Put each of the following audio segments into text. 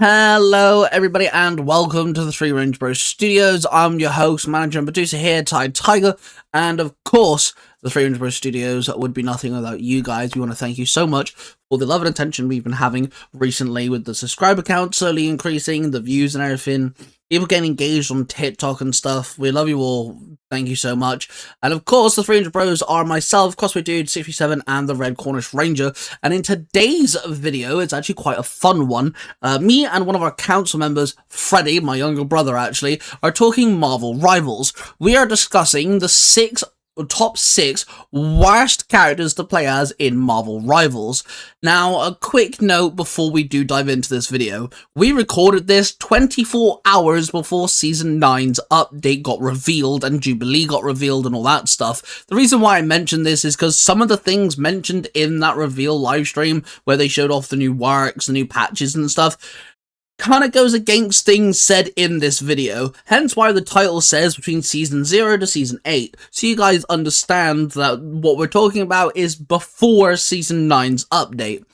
Hello, everybody, and welcome to the Three Range Bros Studios. I'm your host, manager, and producer here, Tai Tiger, and of course, the Three Range Bros Studios would be nothing without you guys. We want to thank you so much for the love and attention we've been having recently with the subscriber count slowly increasing, the views and everything. People getting engaged on TikTok and stuff. We love you all. Thank you so much. And of course, the 300 Bros are myself, Cosplay Dude 67, and the Red Cornish Ranger. And in today's video, it's actually quite a fun one. Me and one of our council members, Freddie, my younger brother actually, are talking Marvel Rivals. We are discussing the top 6 worst characters to play as in Marvel Rivals. Now, a quick note before we do dive into this video. We recorded this 24 hours before Season 9's update got revealed and Jubilee got revealed and all that stuff. The reason why I mention this is because some of the things mentioned in that reveal livestream, where they showed off the new works, the new patches and stuff, kind of goes against things said in this video, hence why the title says between Season 0 to Season 8, so you guys understand that what we're talking about is before Season 9's update.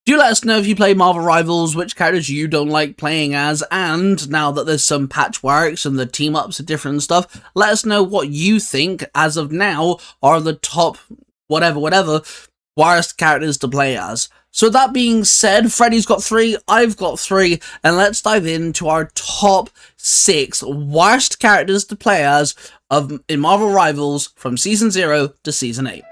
Do let us know if you play Marvel Rivals, which characters you don't like playing as, and now that there's some patchworks and the team-ups and different stuff, let us know what you think, as of now, are the top whatever worst characters to play as. So that being said, Freddy's got 3, I've got 3, and let's dive into our top 6 worst characters to play as in Marvel Rivals from Season 0 to Season 8.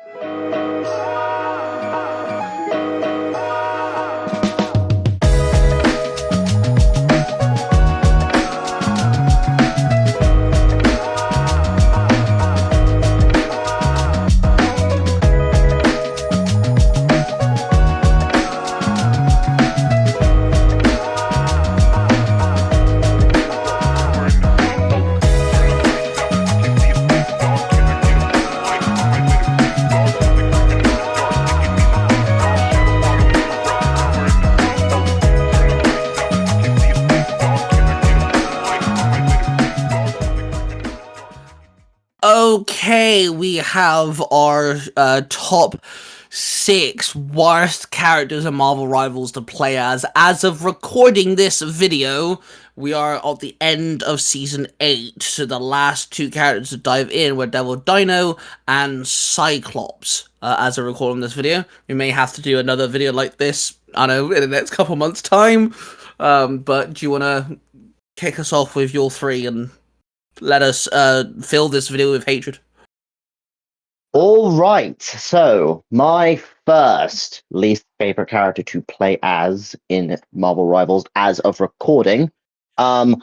Okay, we have our top 6 worst characters in Marvel Rivals to play as. As of recording this video, we are at the end of Season 8, so the last 2 characters to dive in were Devil Dino and Cyclops. As I record on this video, we may have to do another video like this, I don't know, in the next couple months' time. But do you want to kick us off with your 3 and let us fill this video with hatred? All right, so my first least favorite character to play as in Marvel Rivals as of recording. On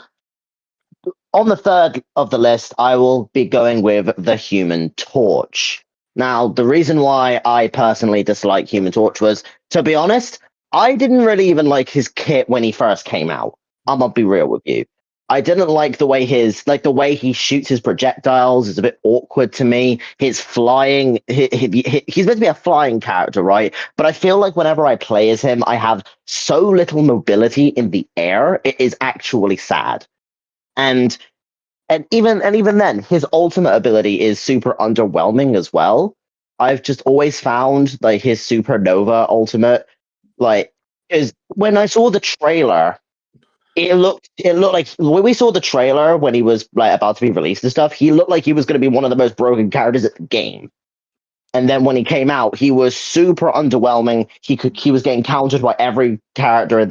the third of the list, I will be going with the Human Torch. Now, the reason why I personally dislike Human Torch was, to be honest, I didn't really even like his kit when he first came out. I'm gonna be real with you. I didn't like the way the way he shoots his projectiles is a bit awkward to me. His flying, he's meant to be a flying character, right? But I feel like whenever I play as him, I have so little mobility in the air. It is actually sad. And even then, his ultimate ability is super underwhelming as well. I've just always found like his supernova ultimate, like, is when I saw the trailer. It looked like when we saw the trailer when he was like about to be released and stuff, he looked like he was going to be one of the most broken characters at the game. And then when he came out, he was super underwhelming. He was getting countered by every character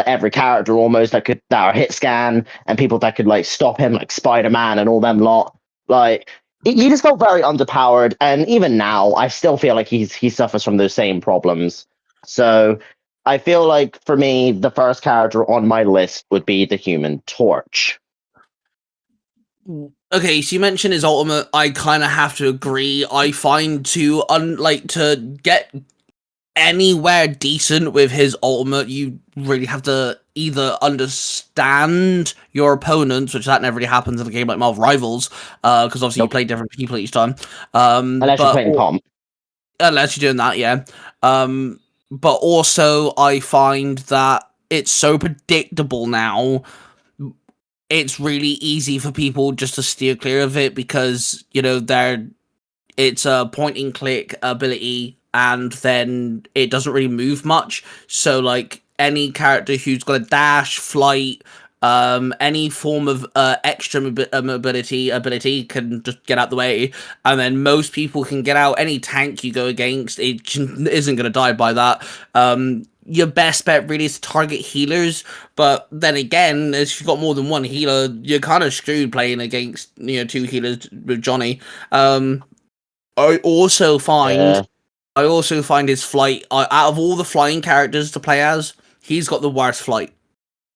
every character almost that are hit scan, and people that could like stop him, like Spider-Man and all them lot. Like he just felt very underpowered, and even now I still feel like he suffers from those same problems. So I feel like for me, the first character on my list would be the Human Torch. Okay, so you mentioned his ultimate. I kind of have to agree. I find to get anywhere decent with his ultimate, you really have to either understand your opponents, which that never really happens in a game like Marvel Rivals, because obviously you play different people each time. Unless you're playing comp. Unless you're doing that, yeah. But also, I find that it's so predictable now. It's really easy for people just to steer clear of it because, you know, it's a point and click ability and then it doesn't really move much. So, like, any character who's got a dash, flight, any form of extra mobility ability can just get out the way, and then most people can get out. Any tank you go against, isn't going to die by that. Your best bet really is to target healers, but then again, if you've got more than one healer, you're kind of screwed playing against, two healers with Johnny. I also find Yeah. I also find his flight, out of all the flying characters to play as, he's got the worst flight.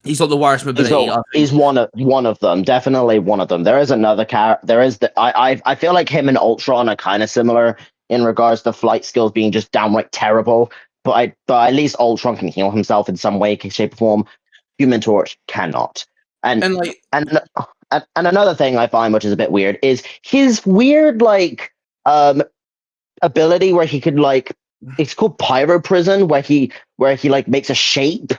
He's got the worst mobility, I think. He's one of them, definitely one of them. There is another character. There is I feel like him and Ultron are kind of similar in regards to flight skills being just downright terrible. But at least Ultron can heal himself in some way, shape, or form. Human Torch cannot. And And like, and another thing I find which is a bit weird is his weird um ability where he could it's called pyro prison where he like makes a shape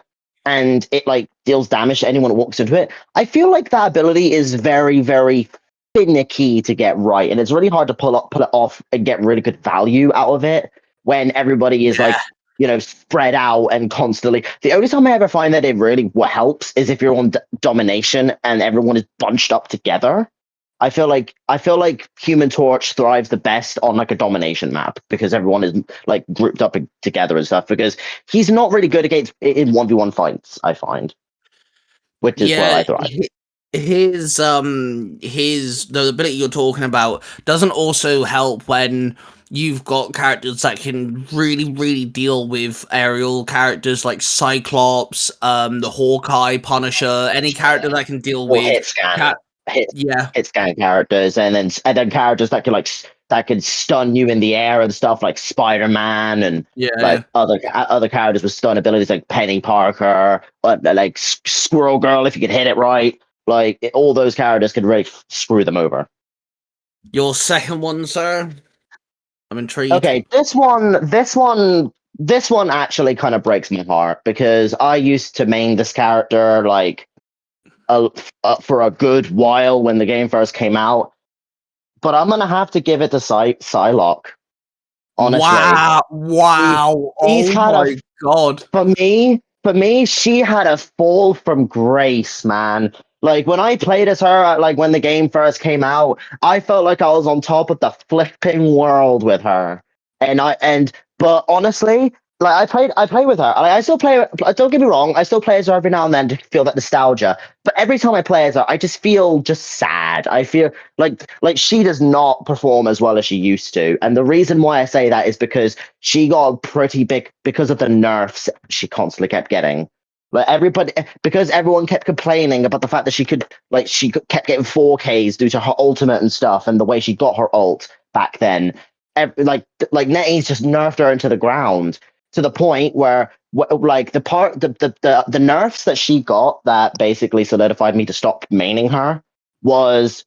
and it like deals damage to anyone who walks into it. I feel like that ability is very, very finicky to get right, and it's really hard to pull it off and get really good value out of it when everybody is yeah, spread out and constantly. The only time I ever find that it really helps is if you're on domination and everyone is bunched up together. I feel like Human Torch thrives the best on like a domination map because everyone is like grouped up together and stuff. Because he's not really good against in 1v1 fights, I find, which is where yeah, I thrive. the ability you're talking about doesn't also help when you've got characters that can really, really deal with aerial characters like Cyclops, the Hawkeye, Punisher, any character that can deal Or with hit scan, cat. hit Yeah, hit scan characters, and then characters that can that can stun you in the air and stuff like Spider-Man and yeah, yeah. like other characters with stun abilities like Penny Parker, like Squirrel Girl if you could hit it right. All those characters could really screw them over. Your second one, sir. I'm intrigued. Okay, this one actually kind of breaks my heart because I used to main this character uh, for a good while when the game first came out, but I'm gonna have to give it to Psylocke. Honestly, Wow! she, Wow! she's Oh had a my god! for me, she had a fall from grace, man. Like when I played as her, like when the game first came out, I felt like I was on top of the flipping world with her. But honestly, like I play with her. I still play. Don't get me wrong, I still play as her every now and then to feel that nostalgia. But every time I play as her, I just feel just sad. I feel like she does not perform as well as she used to, and the reason why I say that is because she got pretty big because of the nerfs she constantly kept getting. Like everybody, because everyone kept complaining about the fact that kept getting 4Ks due to her ultimate and stuff, and the way she got her ult back then. NetEase just nerfed her into the ground to the point where like the nerfs that she got that basically solidified me to stop maining her was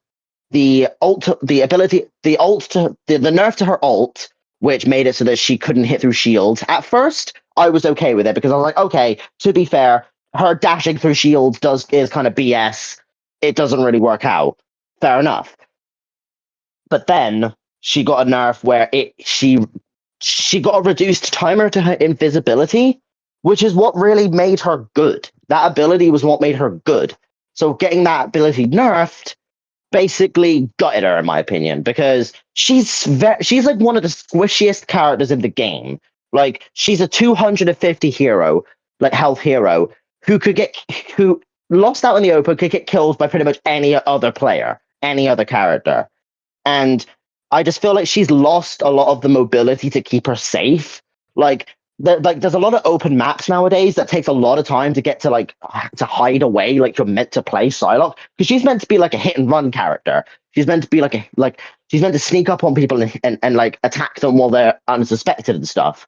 the nerf to her ult, which made it so that she couldn't hit through shields. At first, I was okay with it because I was like, okay, to be fair, her dashing through shields is kind of BS. It doesn't really work out. Fair enough. But then she got a nerf where she got a reduced timer to her invisibility, which is what really made her good. That ability was what made her good. So getting that ability nerfed basically gutted her, in my opinion, because she's like one of the squishiest characters in the game. Like she's a 250 hero, like health hero, who lost out in the open could get killed by pretty much any other player, any other character. And I just feel like she's lost a lot of the mobility to keep her safe. There's a lot of open maps nowadays that takes a lot of time to get to hide away like you're meant to play Psylocke because she's meant to be like a hit and run character. She's meant to be she's meant to sneak up on people and like attack them while they're unsuspected and stuff.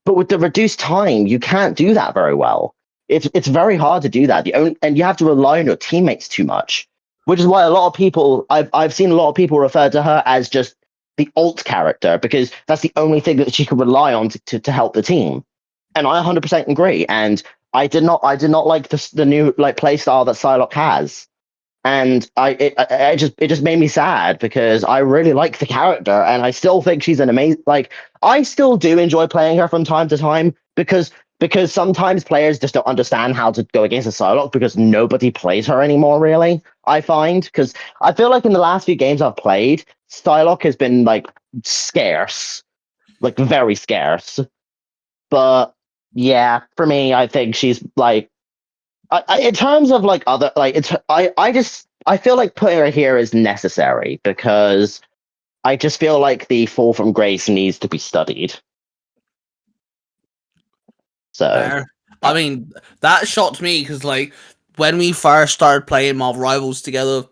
But with the reduced time, you can't do that very well. It's very hard to do that. And you have to rely on your teammates too much, which is why a lot of people I've seen a lot of people refer to her as just the alt character because that's the only thing that she could rely on to help the team. And I 100% agree. And I did not like the new like play style that Psylocke has. And it just made me sad because I really like the character and I still think she's an amazing, like I still do enjoy playing her from time to time because because sometimes players just don't understand how to go against a Psylocke because nobody plays her anymore, really, I find. Because I feel like in the last few games I've played, Psylocke has been like scarce, like very scarce. But yeah, for me, I think she's like, in terms of like other, like, I feel like putting her here is necessary because I just feel like the fall from grace needs to be studied. So, Fair. I mean, that shocked me because, like, when we first started playing Marvel Rivals together,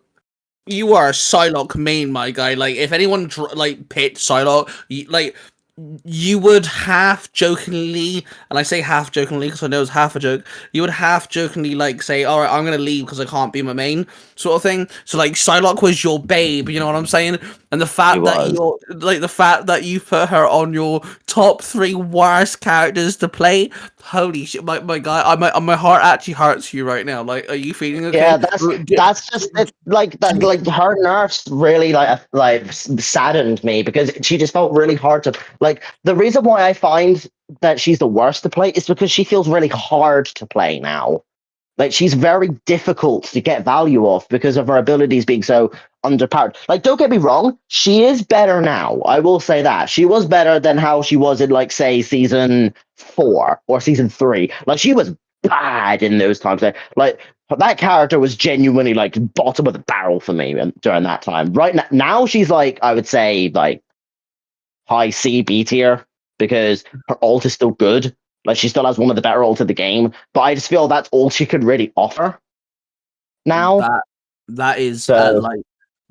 you are a Psylocke main, my guy. Like, if anyone like picked Psylocke, like, you would half jokingly, and I say half jokingly because I know it's half a joke. You would half jokingly like say, "All right, I'm gonna leave because I can't be my main," sort of thing. So like, Psylocke was your babe. You know what I'm saying? And the it fact that was. you're like the fact that you put her on your top three worst characters to play. Holy shit, my guy, my heart actually hurts you right now. Like, are you feeling Yeah, okay? that's just it. Like that, like her nerfs really saddened me because she just felt really hard to like. The reason why I find that she's the worst to play is because she feels really hard to play now. Like she's very difficult to get value off because of her abilities being so underpowered. Like, don't get me wrong, she is better now. I will say that. She was better than how she was in, like, say, season 4 or season 3. Like, she was bad in those times. Like, that character was genuinely, like, bottom of the barrel for me during that time. Right now, she's, like, I would say, like, high C, B tier because her ult is still good. Like she still has one of the better ults of the game, but I just feel that's all she could really offer now. that that is So like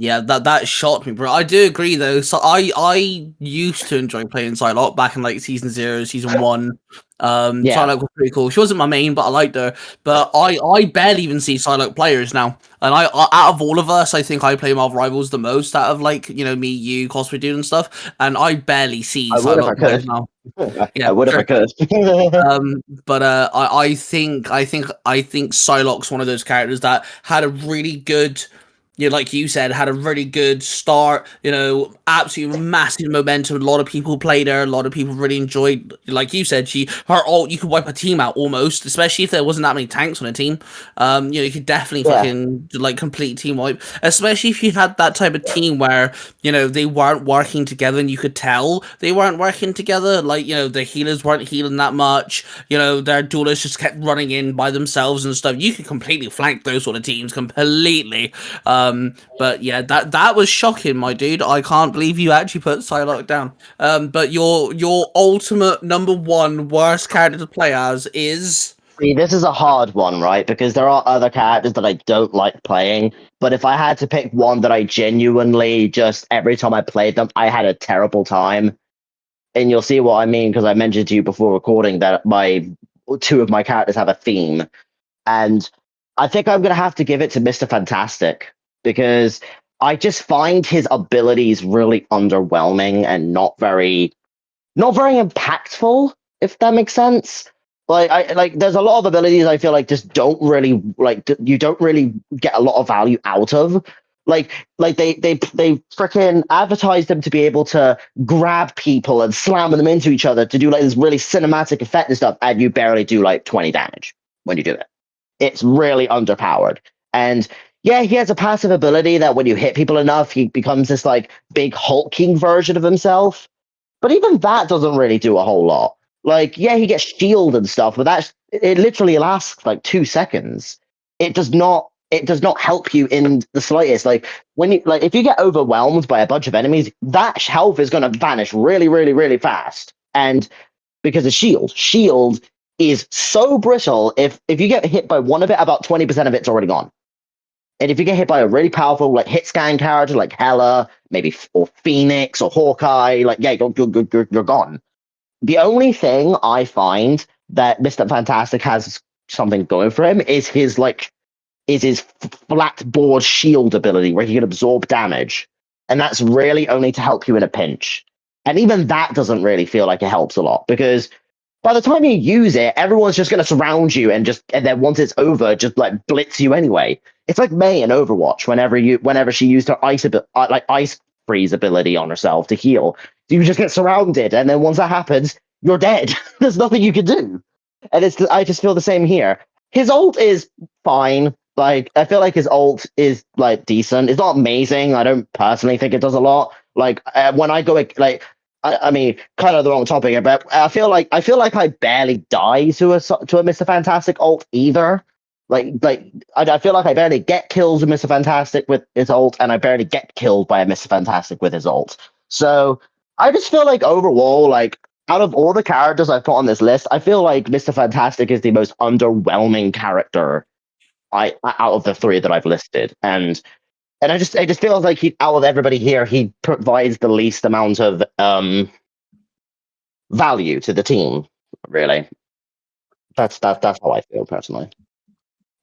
yeah, that shocked me, bro. I do agree though. So I used to enjoy playing Psylocke back in like season 0, season 1. yeah, Psylocke was pretty cool. She wasn't my main, but I liked her. But I barely even see Psylocke players now. And out of all of us, I think I play Marvel Rivals the most out of like, me, you, Cosplay Dude and stuff. And I barely see I would if I Psylocke players could. now. Yeah, I would if I sure. could. But I think Psylocke's one of those characters that had a really good, like you said, had a really good start. Absolutely massive momentum. A lot of people played her. A lot of people really enjoyed. Like you said, her ult, you could wipe a team out almost, especially if there wasn't that many tanks on a team. You could definitely Yeah, fucking like complete team wipe, especially if you had that type of team where they weren't working together, and you could tell they weren't working together. Like the healers weren't healing that much. Their duelists just kept running in by themselves and stuff. You could completely flank those sort of teams completely. But yeah, that was shocking, my dude. I can't believe you actually put Psylocke down. But your ultimate number one worst character to play as is. see, this is a hard one, right? Because there are other characters that I don't like playing. But if I had to pick one that I genuinely just every time I played them, I had a terrible time. And you'll see what I mean because I mentioned to you before recording that my two of my characters have a theme. And I think I'm going to have to give it to Mr. Fantastic because I just find his abilities really underwhelming and not very impactful, if that makes sense. Like I like there's a lot of abilities I feel like just don't really you don't really get a lot of value out of. Like they freaking advertise them to be able to grab people and slam them into each other to do like this really cinematic effect and stuff, and you barely do like 20 damage when you do it. It's really underpowered. And yeah, he has a passive ability that when you hit people enough, he becomes this like big hulking version of himself. But even that doesn't really do a whole lot. Like, yeah, he gets shield and stuff, but that's it literally lasts like 2 seconds. It does not help you in the slightest. Like when you like if you get overwhelmed by a bunch of enemies, that health is gonna vanish really, really, really fast. And because of shield. Shield is so brittle. If you get hit by one of it, about 20% of it's already gone. And if you get hit by a really powerful like hit scan character like Hela, maybe or Phoenix or Hawkeye, like yeah, you're gone. The only thing I find that Mr. Fantastic has something going for him is his flat board shield ability where he can absorb damage. And that's really only to help you in a pinch. And even that doesn't really feel like it helps a lot because by the time you use it, everyone's just going to surround you and then once it's over, just like blitz you anyway. It's like Mei in Overwatch whenever she used her ice freeze ability on herself to heal. You just get surrounded, and then once that happens, you're dead. There's nothing you can do. And I just feel the same here. His ult is fine. Like I feel like his ult is like decent. It's not amazing. I don't personally think it does a lot. Like when I go like I mean, kind of the wrong topic here, but I feel like I barely die to a Mr. Fantastic ult either. I feel like I barely get kills with Mr. Fantastic with his ult, and I barely get killed by a Mr. Fantastic with his ult. So I just feel like overall, like out of all the characters I've put on this list, I feel like Mr. Fantastic is the most underwhelming character out of the three that I've listed, and it just feels like out of everybody here, he provides the least amount of value to the team. Really, that's how I feel personally.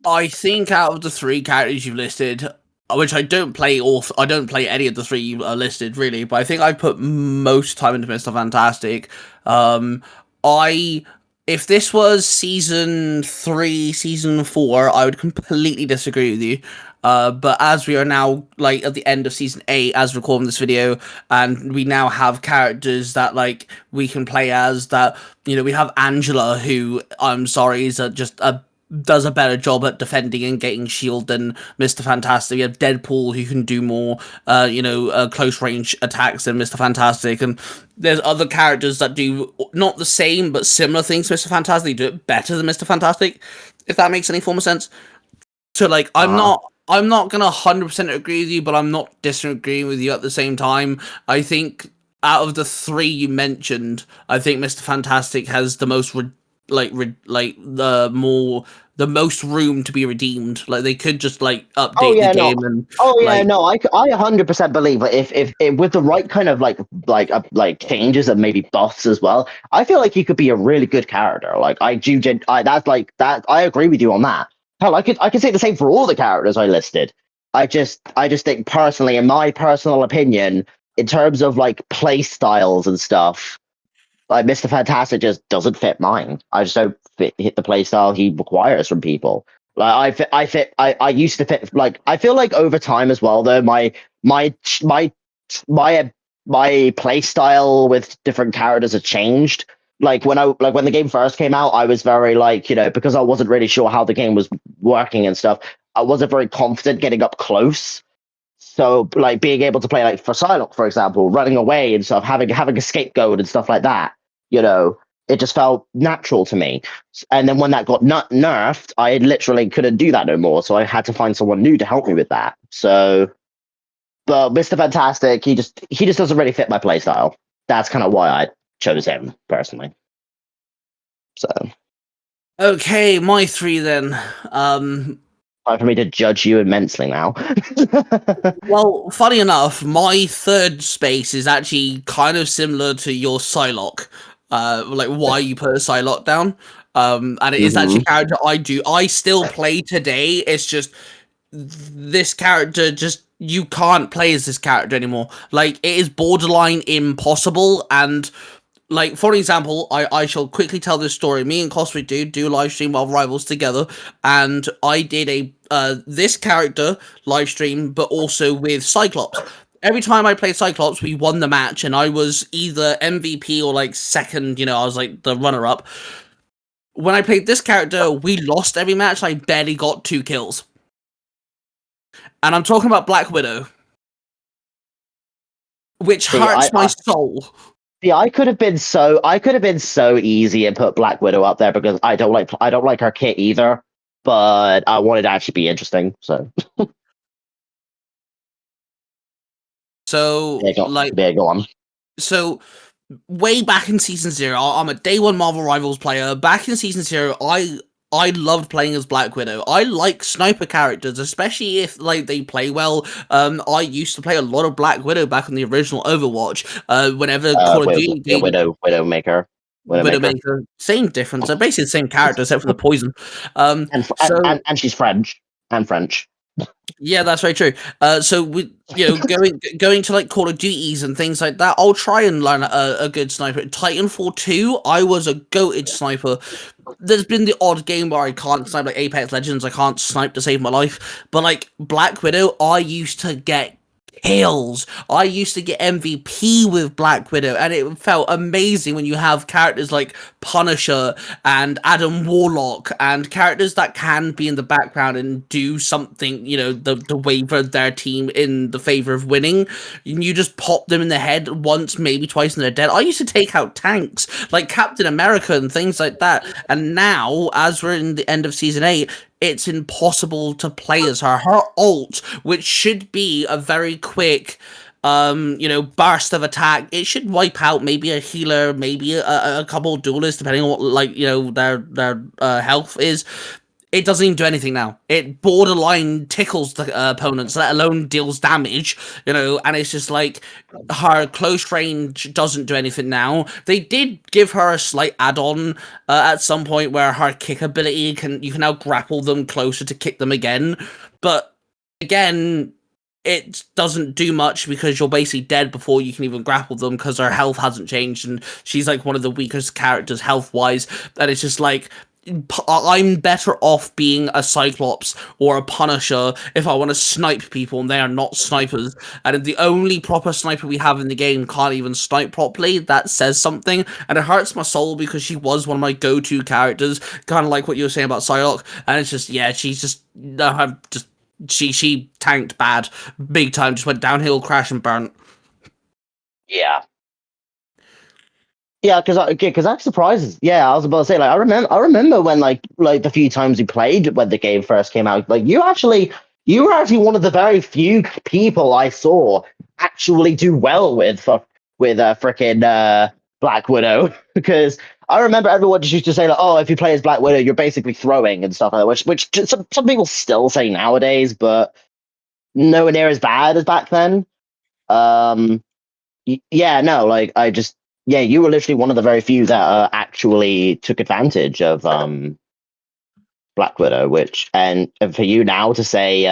I think out of the three characters you've listed, which I don't play any of the three you listed really, but I think I put most time into Mr. Fantastic. I If this was season 3, season 4, I would completely disagree with you. But as we are now like at the end of season 8, as recording this video, and we now have characters that like we can play as, that we have Angela, who I'm sorry is just a does a better job at defending and getting shield than Mr. Fantastic. We have Deadpool, who can do more, close range attacks than Mr. Fantastic, and there's other characters that do not the same but similar things to Mr. Fantastic. They do it better than Mr. Fantastic, if that makes any form of sense. So like, I'm not gonna 100% agree with you, but I'm not disagreeing with you at the same time. I think out of the three you mentioned, I think Mr. Fantastic has the most the most room to be redeemed. Like they could just like Oh update the yeah, no. game and Oh yeah, like no. I 100% believe that if with the right kind of like changes and maybe buffs as well, I feel like he could be a really good character. Like that's like that. I agree with you on that. Hell, I could say the same for all the characters I listed. I just think personally, in my personal opinion, in terms of like play styles and stuff, like Mr. Fantastic just doesn't fit mine. I just don't hit the playstyle he requires from people. Like I used to fit. Like I feel like over time as well, though my my my my playstyle with different characters have changed. Like when the game first came out, I was very like because I wasn't really sure how the game was working and stuff. I wasn't very confident getting up close. So like being able to play like for Psylocke, for example, running away and stuff, having a scapegoat and stuff like that, it just felt natural to me. And then when that got nerfed, I literally couldn't do that no more. So I had to find someone new to help me with that. So, but Mr. Fantastic, he just doesn't really fit my playstyle. That's kind of why I chose him personally. So okay, my three then. time for me to judge you immensely now. Well, funny enough, my third space is actually kind of similar to your Psylocke. Like why you put a Psylocke down. And it is actually a character I still play today. It's just this character just you can't play as this character anymore. Like it is borderline impossible. And like for example, I shall quickly tell this story. Me and Cosmic do live stream Marvel Rivals together, and I did a this character live stream, but also with Cyclops. Every time I played Cyclops, we won the match, and I was either MVP or like second. I was like the runner up. When I played this character, we lost every match. I barely got 2 kills, and I'm talking about Black Widow, which hurts my soul. See, I could have been so easy and put Black Widow up there because I don't like her kit either, but I wanted to actually be interesting. So So go on. So way back in season 0, I'm a day 1 Marvel Rivals player. Back in season 0, I loved playing as Black Widow. I like sniper characters, especially if like they play well. I used to play a lot of Black Widow back in the original Overwatch. Whenever Call of Duty game, Widowmaker. Same difference. They're basically the same character except for the poison. And she's French and French. Yeah, that's very true. So we, going to like Call of Duties and things like that, I'll try and learn a good sniper. Titanfall 2, I was a goated sniper. There's been the odd game where I can't snipe, like Apex Legends. I can't snipe to save my life. But like Black Widow, I used to get kills. I used to get MVP with Black Widow, and it felt amazing when you have characters like Punisher and Adam Warlock, and characters that can be in the background and do something, the waver their team in the favor of winning. You just pop them in the head once, maybe twice, and they're dead. I used to take out tanks like Captain America and things like that. And now, as we're in the end of season 8, it's impossible to play as her. Her ult, which should be a very quick burst of attack, it should wipe out maybe a healer, maybe a couple duelists, depending on what their health is. It doesn't even do anything now. It borderline tickles the opponents, let alone deals damage, and it's just like her close range doesn't do anything now. They did give her a slight add-on at some point where her kick ability you can now grapple them closer to kick them again, but again, it doesn't do much because you're basically dead before you can even grapple them because her health hasn't changed and she's like one of the weakest characters health-wise, and it's just like, I'm better off being a Cyclops or a Punisher if I want to snipe people and they are not snipers. And if the only proper sniper we have in the game can't even snipe properly, that says something. And it hurts my soul because she was one of my go-to characters, kind of like what you were saying about Psylocke. And it's just, yeah, she's just, she tanked bad, big time, just went downhill, crash and burnt. Yeah. Yeah, because that surprises. Yeah, I was about to say, like, I remember when like the few times we played when the game first came out, like you were actually one of the very few people I saw actually do well with frickin' Black Widow, because I remember everyone just used to say like, oh, if you play as Black Widow, you're basically throwing and stuff like that, which some people still say nowadays, but nowhere near as bad as back then. Um, yeah, no, like yeah, you were literally one of the very few that actually took advantage of Black Widow, and for you now to say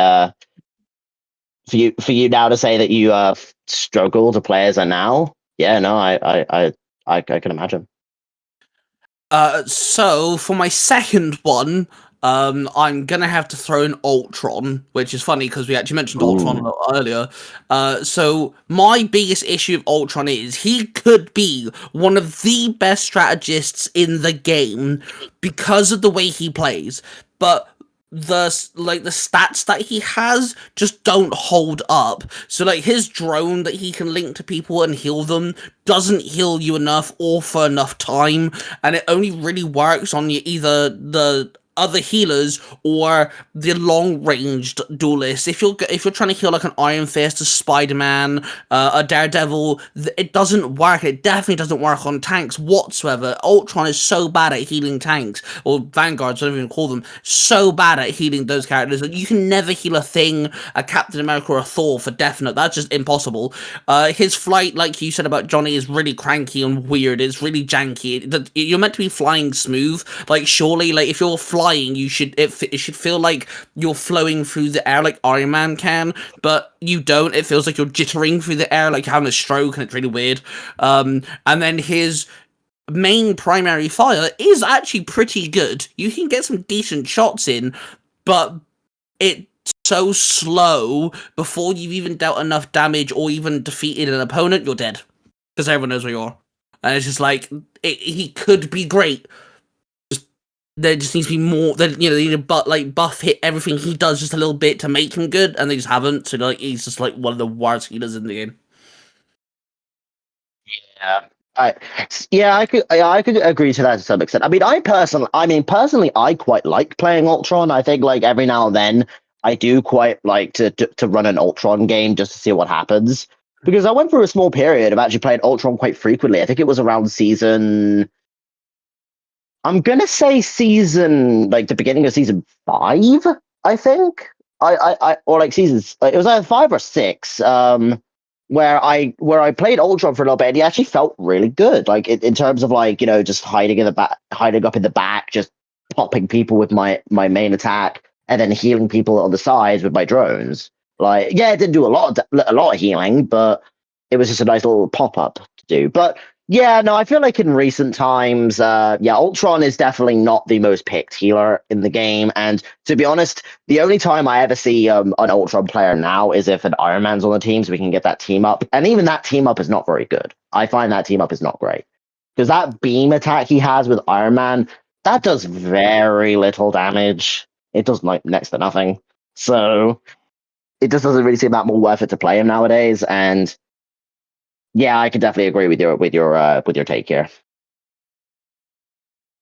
that you struggle to play as her now, yeah, no, I can imagine. So for my second one, I'm gonna have to throw in Ultron, which is funny because we actually mentioned Ultron a Ooh. little earlier. So my biggest issue with Ultron is he could be one of the best strategists in the game because of the way he plays, but the stats that he has just don't hold up. So like his drone that he can link to people and heal them doesn't heal you enough or for enough time, and it only really works on either the other healers or the long-ranged duelists. If you're trying to heal like an Iron Fist, a Spider-Man, a Daredevil, it doesn't work. It definitely doesn't work on tanks whatsoever. Ultron is so bad at healing tanks, or Vanguards, I don't even call them, so bad at healing those characters that you can never heal a thing, a Captain America or a Thor for definite. That's just impossible. His flight, like you said about Johnny, is really cranky and weird. It's really janky. You're meant to be flying smooth. Like surely, like if you're flying, it should feel like you're flowing through the air like Iron Man can, but you don't. It feels like you're jittering through the air like you're having a stroke, and it's really weird. And then his main primary fire is actually pretty good. You can get some decent shots in, but it's so slow before you've even dealt enough damage or even defeated an opponent, you're dead. Because everyone knows where you are. And it's just like, he could be great. There just needs to be more. They need to buff hit everything he does just a little bit to make him good, and they just haven't. So like he's just like one of the worst healers in the game. Yeah. I could agree to that to some extent. Personally, I quite like playing Ultron. I think like every now and then I do quite like to run an Ultron game just to see what happens. Because I went through a small period of actually playing Ultron quite frequently. I think it was around season. I'm gonna say season, like the beginning of season 5. I think or like seasons. It was either 5 or 6. Where I played Ultron for a little bit, and he actually felt really good. Like in terms of like just hiding up in the back, just popping people with my main attack, and then healing people on the sides with my drones. Like yeah, it didn't do a lot of healing, but it was just a nice little pop up to do. But Yeah, no, I feel like in recent times, yeah, Ultron is definitely not the most picked healer in the game. And to be honest, the only time I ever see an Ultron player now is if an Iron Man's on the team, so we can get that team up. And even that team up is not very good. I find that team up is not great because that beam attack he has with Iron Man that does very little damage. It does like next to nothing. So it just doesn't really seem that more worth it to play him nowadays. And yeah, I can definitely agree with your take here.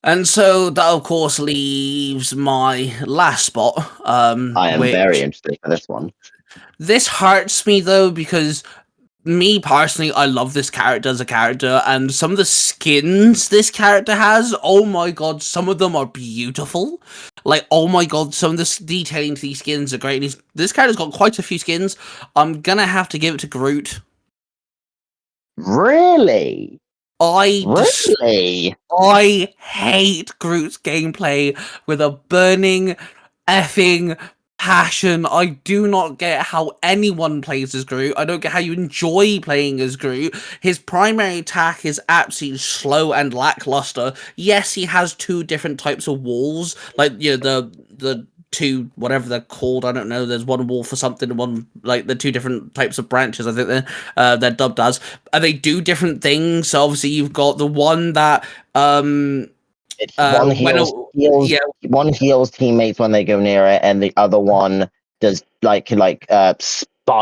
And so that, of course, leaves my last spot, I am very which interested for this one. this hurts me though because me personally, I love this character as a character, and some of the skins this character has, oh my god, some of them are beautiful. Like, oh my god, some of the detailing to these skins are great. This character's got quite a few skins. I'm gonna have to give it to Groot. Really? I just Really? I hate Groot's gameplay with a burning effing passion. I do not get how anyone plays as Groot. I don't get how you enjoy playing as Groot. His primary attack is absolutely slow and lackluster. Yes, he has two different types of walls, like the two whatever they're called. I don't know. There's one wall for something, and one like the two different types of branches. I think they're dubbed as. And they do different things. So obviously you've got the one that One when heals yeah. one heals teammates when they go near it, and the other one does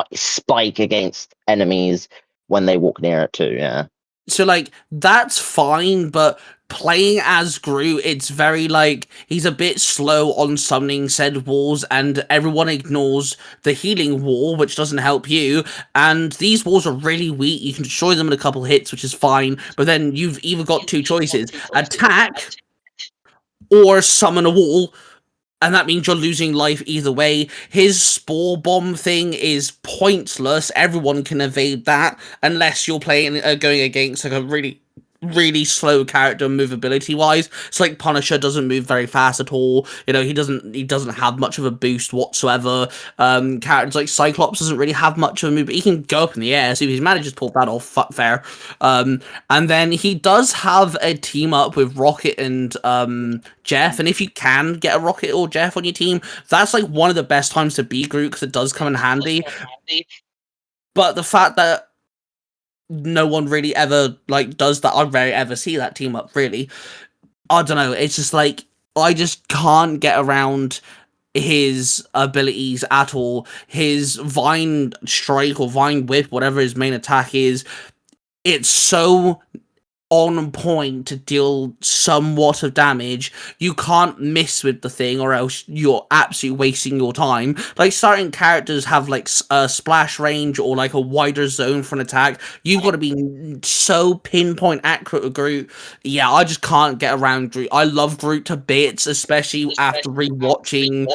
spike against enemies when they walk near it too. Yeah. So like that's fine, but playing as Groot, it's very like he's a bit slow on summoning said walls, and everyone ignores the healing wall, which doesn't help you. And these walls are really weak. You can destroy them in a couple hits, which is fine. But then you've either got two choices: attack or summon a wall, and that means you're losing life either way. His spore bomb thing is pointless. Everyone can evade that unless you're playing going against like a really slow character movability wise. So like Punisher doesn't move very fast at all. You know, he doesn't have much of a boost whatsoever. Characters like Cyclops doesn't really have much of a move, but he can go up in the air, so if he manages to pull that off, fair. And then he does have a team up with Rocket and Jeff, and if you can get a Rocket or Jeff on your team, that's like one of the best times to be Groot because it does come in handy. But the fact that no one really ever like does that. I rarely ever see that team up really. I don't know. It's just like I just can't get around his abilities at all. His Vine Strike or Vine Whip, whatever his main attack is, it's so on point to deal somewhat of damage. You can't miss with the thing or else you're absolutely wasting your time. Like certain characters have like a splash range or like a wider zone for an attack. You've got to be so pinpoint accurate with Groot. Yeah, I just can't get around Groot. I love Groot to bits, especially after rewatching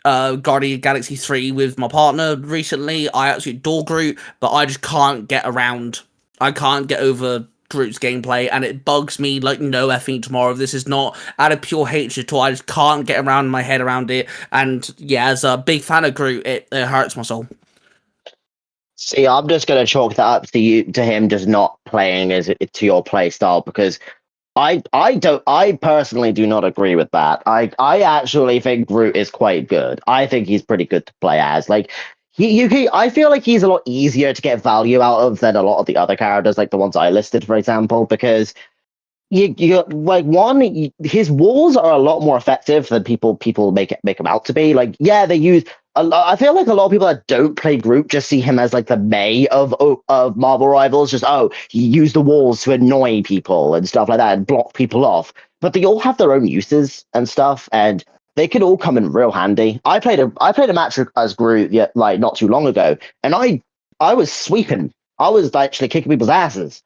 Guardian of the Galaxy 3 with my partner recently. I absolutely adore Groot, but I just can't get around. I can't get over Groot's gameplay, and it bugs me like no effing tomorrow. This is not out of pure hatred at all. I just can't get around my head around it. And yeah, as a big fan of Groot, it hurts my soul. See, I'm just gonna chalk that up to him just not playing as to your play style because I personally do not agree with that. I actually think Groot is quite good. I think he's pretty good to play as. Like I feel like he's a lot easier to get value out of than a lot of the other characters, like the ones I listed, for example, because you like his walls are a lot more effective than people make him out to be. Like, yeah, they use a lot. I feel like a lot of people that don't play Groot just see him as like the May of Marvel Rivals. Just he used the walls to annoy people and stuff like that and block people off. But they all have their own uses and stuff, and they can all come in real handy. I played a match as Groot, yeah, like not too long ago, and I was sweeping. I was actually kicking people's asses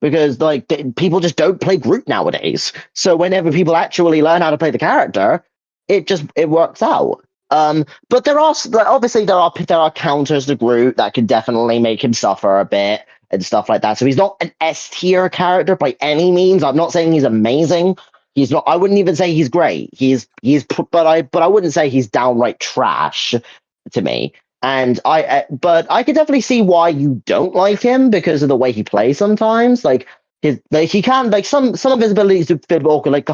because like people just don't play Groot nowadays. So whenever people actually learn how to play the character, it works out. But obviously there are counters to Groot that can definitely make him suffer a bit and stuff like that. So he's not an S tier character by any means. I'm not saying he's amazing. He's not. I wouldn't even say he's great. But I wouldn't say he's downright trash to me. And but I could definitely see why you don't like him because of the way he plays sometimes. Like he can like some of his abilities are a bit awkward, like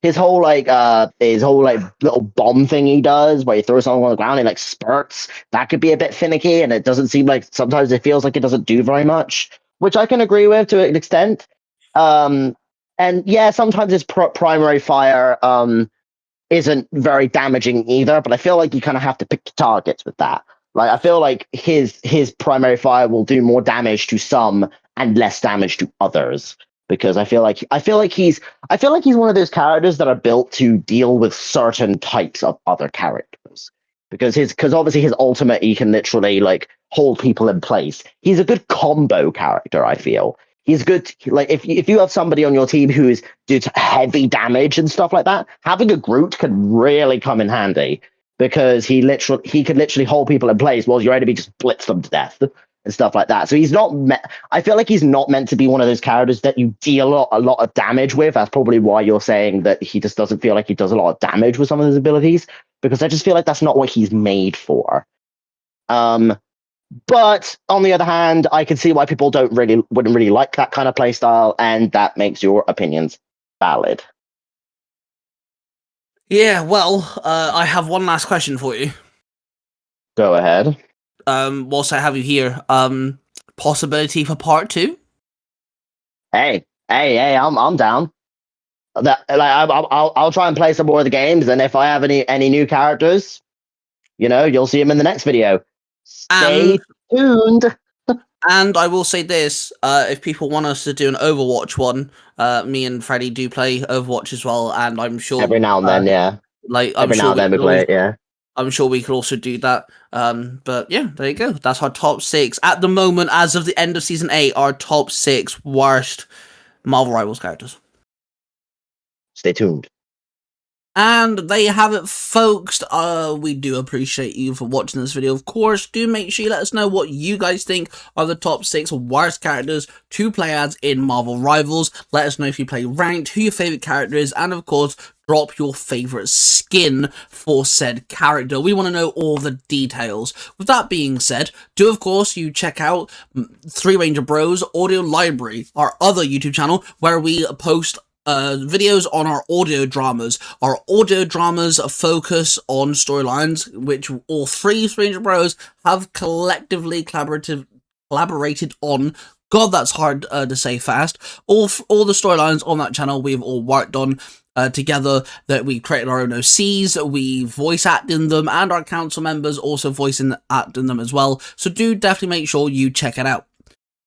his whole little bomb thing he does where he throws someone on the ground and like spurts. That could be a bit finicky, and it doesn't seem like sometimes it feels like it doesn't do very much, which I can agree with to an extent. Um, and yeah, sometimes his primary fire isn't very damaging either, but I feel like you kind of have to pick your targets with that. Like I feel like his primary fire will do more damage to some and less damage to others because I feel like he's one of those characters that are built to deal with certain types of other characters. Because obviously his ultimate he can literally like hold people in place. He's a good combo character, I feel. He's good like if you have somebody on your team who is do heavy damage and stuff like that, having a Groot can really come in handy because he could literally hold people in place while your enemy just blitz them to death and stuff like that. So he's not. I feel like he's not meant to be one of those characters that you deal a lot of damage with. That's probably why you're saying that he just doesn't feel like he does a lot of damage with some of his abilities because I just feel like that's not what he's made for. But on the other hand, I can see why people wouldn't really like that kind of playstyle, and that makes your opinions valid. Yeah, well, I have one last question for you. Go ahead. Whilst I have you here, possibility for part 2? Hey, I'm down. I'll try and play some more of the games, and if I have any new characters, you'll see them in the next video. Stay tuned. And I will say this, if people want us to do an Overwatch one, me and Freddie do play Overwatch as well, and I'm sure every now and then, yeah. Every now and then we play it, yeah. I'm sure we could also do that. But yeah, there you go. That's our top 6 at the moment, as of the end of season 8. Our top 6 worst Marvel Rivals characters. Stay tuned. And there you have it, folks. We do appreciate you for watching this video. Of course, do make sure you let us know what you guys think are the top 6 worst characters to play as in Marvel Rivals. Let us know if you play ranked, who your favourite character is, and of course, drop your favourite skin for said character. We want to know all the details. With that being said, do of course you check out Three Ranger Bros Audio Library, our other YouTube channel, where we post videos on our audio dramas. Our audio dramas focus on storylines which all 3 Ranger Bros have collectively collaborated on. God, that's hard to say fast. All the storylines on that channel we've all worked on together, that we created our own OCs, we voice act in them, and our council members also voice act in them as well. So do definitely make sure you check it out.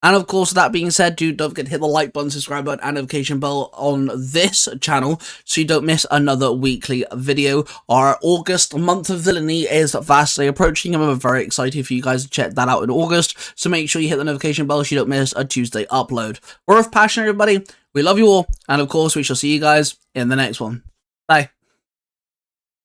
And of course, that being said, don't forget to hit the like button, subscribe button, and notification bell on this channel so you don't miss another weekly video. Our August month of villainy is vastly approaching, and I'm very excited for you guys to check that out in August. So make sure you hit the notification bell so you don't miss a Tuesday upload. We're of passion, everybody. We love you all, and of course, we shall see you guys in the next one. Bye.